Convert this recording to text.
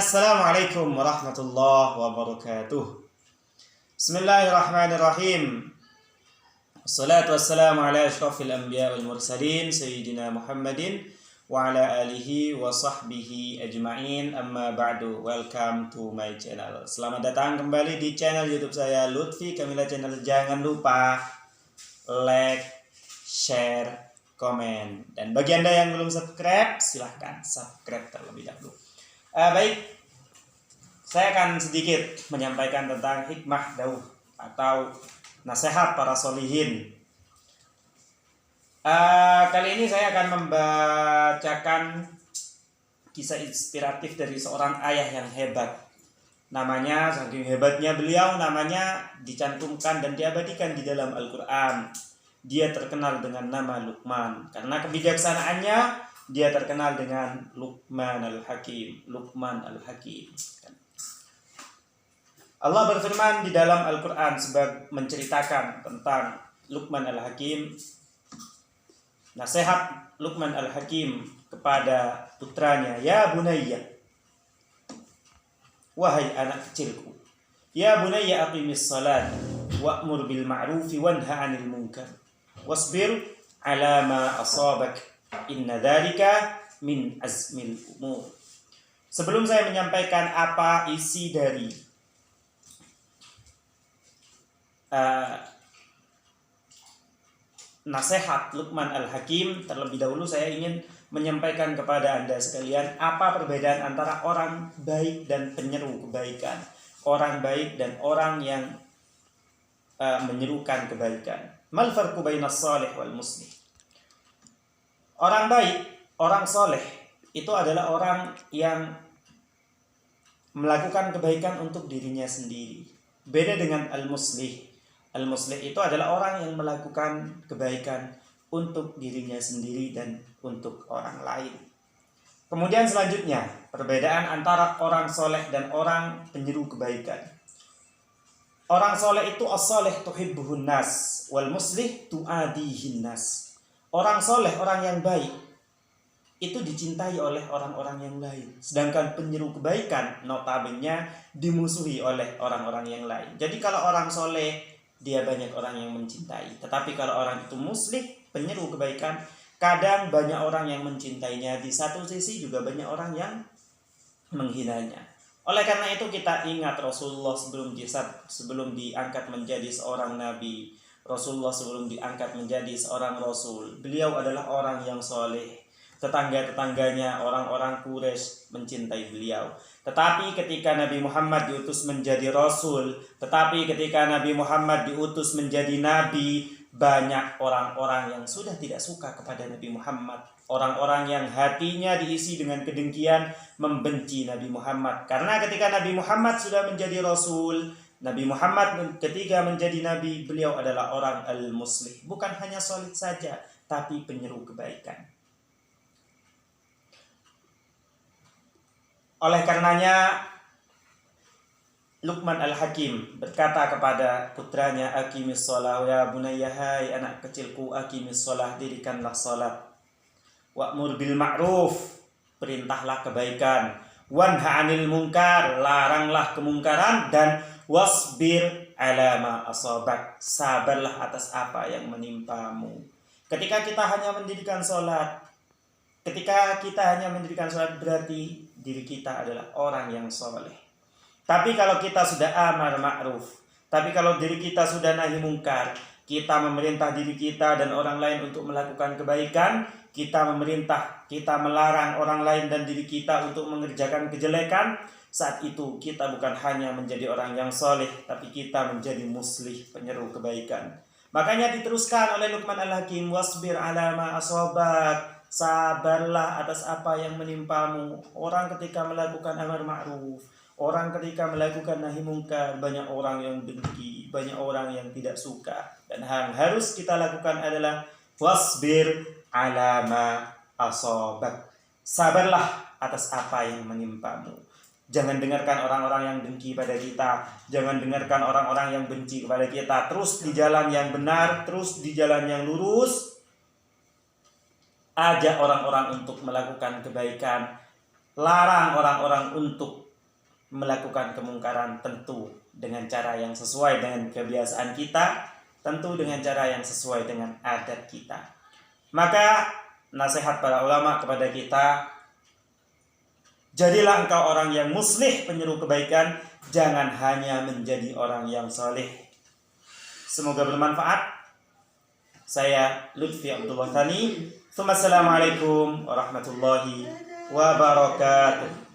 Assalamualaikum warahmatullahi wabarakatuh. Bismillahirrahmanirrahim. Assalatu wassalamu ala asyrafil anbiya wal mursalin Sayyidina Muhammadin wa ala alihi wa sahbihi ajma'in. Amma ba'du. Welcome to my channel. Selamat datang kembali di channel YouTube saya, Lutfi Kamila Channel. Jangan lupa like, share, komen. Dan bagi Anda yang belum subscribe, silahkan subscribe terlebih dahulu. Baik, saya akan sedikit menyampaikan tentang hikmah dauh atau nasihat para solihin. Kali ini saya akan membacakan kisah inspiratif dari seorang ayah yang hebat. Namanya, saking hebatnya beliau, namanya dicantumkan dan diabadikan di dalam Al-Quran. Dia terkenal dengan nama Luqman. Karena kebijaksanaannya, dia terkenal dengan Luqman Al-Hakim. Luqman Al-Hakim. Allah berfirman di dalam Al-Quran sebagai menceritakan tentang Luqman Al-Hakim. Nasihat Luqman Al-Hakim kepada putranya, ya bunayya, wahai anak kecilku, ya bunayya aqimis salat wa'mur bil ma'rufi wanha 'anil munkar wasbir 'ala ma asabak. Inna dzalika min azmil umur. Sebelum saya menyampaikan apa isi dari nasihat Luqman Al-Hakim, terlebih dahulu saya ingin menyampaikan kepada Anda sekalian apa perbedaan antara orang baik dan penyeru kebaikan, orang baik dan orang yang menyerukan kebaikan. Mal farqu bainas shalih wal muslih? Orang baik, orang soleh itu adalah orang yang melakukan kebaikan untuk dirinya sendiri. Beda dengan al-muslih. Al-muslih itu adalah orang yang melakukan kebaikan untuk dirinya sendiri dan untuk orang lain. Kemudian selanjutnya, perbedaan antara orang soleh dan orang penyeru kebaikan. Orang soleh itu as-soleh tuhibbuhun nas, wal muslih tu'adihin nas. Orang soleh, orang yang baik, itu dicintai oleh orang-orang yang lain. Sedangkan penyeru kebaikan, notabene dimusuhi oleh orang-orang yang lain. Jadi kalau orang soleh, dia banyak orang yang mencintai. Tetapi kalau orang itu muslih, penyeru kebaikan, kadang banyak orang yang mencintainya. Di satu sisi juga banyak orang yang menghinanya. Oleh karena itu kita ingat Rasulullah sebelum diangkat menjadi seorang nabi. Rasulullah sebelum diangkat menjadi seorang rasul, beliau adalah orang yang soleh. Tetangga-tetangganya, orang-orang Quraisy mencintai beliau. Tetapi ketika Nabi Muhammad diutus menjadi rasul, tetapi ketika Nabi Muhammad diutus menjadi nabi, banyak orang-orang yang sudah tidak suka kepada Nabi Muhammad. Orang-orang yang hatinya diisi dengan kedengkian, membenci Nabi Muhammad. Karena ketika Nabi Muhammad sudah menjadi rasul, Nabi Muhammad ketika menjadi nabi, beliau adalah orang al-muslih. Bukan hanya solid saja, tapi penyeru kebaikan. Oleh karenanya, Luqman Al-Hakim berkata kepada putranya, aqimis shalah ya bunayya, hai anak kecilku, aqimis shalah, dirikanlah salat. Wa'mur bil ma'ruf, perintahlah kebaikan. Wanha 'anil munkar, laranglah kemungkaran. Dan wasbir 'ala ma asabak, sabarlah atas apa yang menimpamu. Ketika kita hanya mendirikan salat, berarti diri kita adalah orang yang soleh. Tapi kalau kita sudah amar ma'ruf, tapi kalau diri kita sudah nahi mungkar, kita memerintah diri kita dan orang lain untuk melakukan kebaikan, kita melarang orang lain dan diri kita untuk mengerjakan kejelekan, saat itu kita bukan hanya menjadi orang yang soleh, tapi kita menjadi muslih, penyeru kebaikan. Makanya diteruskan oleh Luqman Al-Hakim, wasbir 'ala ma asabak, sabarlah atas apa yang menimpamu. Orang ketika melakukan amar ma'ruf, orang ketika melakukan nahi mungkar, banyak orang yang dengki, banyak orang yang tidak suka. Dan yang harus kita lakukan adalah wasbir 'ala ma asabak, sabarlah atas apa yang menimpamu. Jangan dengarkan orang-orang yang dengki pada kita. Jangan dengarkan orang-orang yang benci kepada kita. Terus di jalan yang benar, terus di jalan yang lurus. Ajak orang-orang untuk melakukan kebaikan. Larang orang-orang untuk melakukan kemungkaran tentu dengan cara yang sesuai dengan kebiasaan kita, tentu dengan cara yang sesuai dengan adat kita. Maka nasihat para ulama kepada kita, jadilah engkau orang yang muslih, penyeru kebaikan, jangan hanya menjadi orang yang saleh. Semoga bermanfaat. Saya Lutfi Abdullah Thani. Assalamualaikum warahmatullahi wabarakatuh.